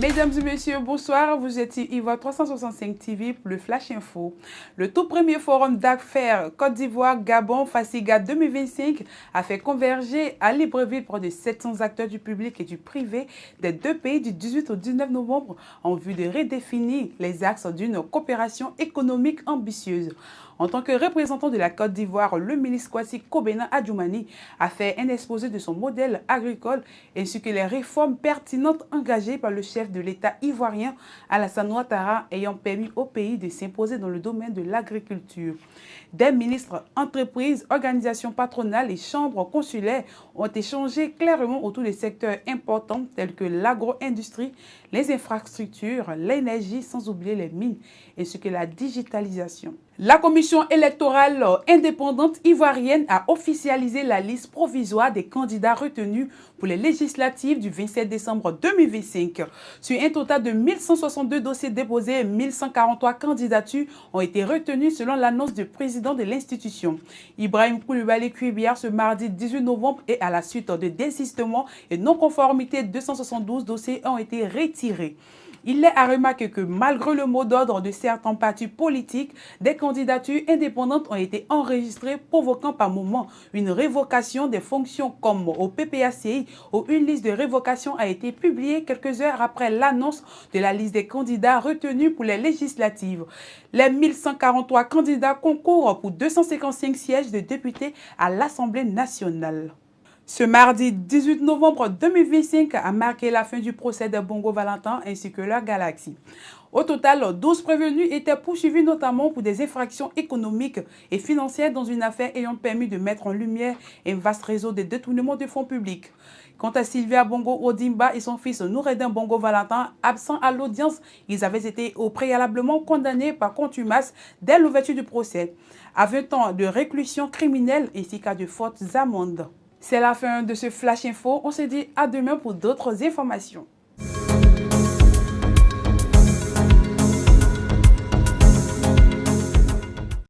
Mesdames et messieurs, bonsoir. Vous êtes Ivoire 365 TV pour le Flash Info. Le tout premier forum d'affaires Côte d'Ivoire-Gabon Fasiga 2025 a fait converger à Libreville près de 700 acteurs du public et du privé des deux pays du 18 au 19 novembre en vue de redéfinir les axes d'une coopération économique ambitieuse. En tant que représentant de la Côte d'Ivoire, le ministre Kwasi Kobena Adjoumani a fait un exposé de son modèle agricole ainsi que les réformes pertinentes engagées par le chef de l'État ivoirien Alassane Ouattara ayant permis au pays de s'imposer dans le domaine de l'agriculture. Des ministres, entreprises, organisations patronales et chambres consulaires ont échangé clairement autour des secteurs importants tels que l'agro-industrie, les infrastructures, l'énergie, sans oublier les mines, ainsi que la digitalisation. La commission électorale indépendante ivoirienne a officialisé la liste provisoire des candidats retenus pour les législatives du 27 décembre 2025. Sur un total de 1162 dossiers déposés, 1143 candidatures ont été retenues selon l'annonce du président de l'institution. Ibrahim Koulibaly Kuibiar ce mardi 18 novembre et à la suite de désistements et non-conformités, 272 dossiers ont été retirés. Il est à remarquer que malgré le mot d'ordre de certains partis politiques, des candidatures indépendantes ont été enregistrées, provoquant par moments une révocation des fonctions comme au PPACI, où une liste de révocation a été publiée quelques heures après l'annonce de la liste des candidats retenus pour les législatives. Les 1143 candidats concourent pour 255 sièges de députés à l'Assemblée nationale. Ce mardi 18 novembre 2025 a marqué la fin du procès de Bongo Valentin ainsi que leur galaxie. Au total, 12 prévenus étaient poursuivis notamment pour des infractions économiques et financières dans une affaire ayant permis de mettre en lumière un vaste réseau de détournement de fonds publics. Quant à Sylvia Bongo Odimba et son fils Noureddin Bongo Valentin, absents à l'audience, ils avaient été préalablement condamnés par contumace dès l'ouverture du procès, à 20 ans de réclusion criminelle ainsi qu'à de fortes amendes. C'est la fin de ce Flash Info. On se dit à demain pour d'autres informations.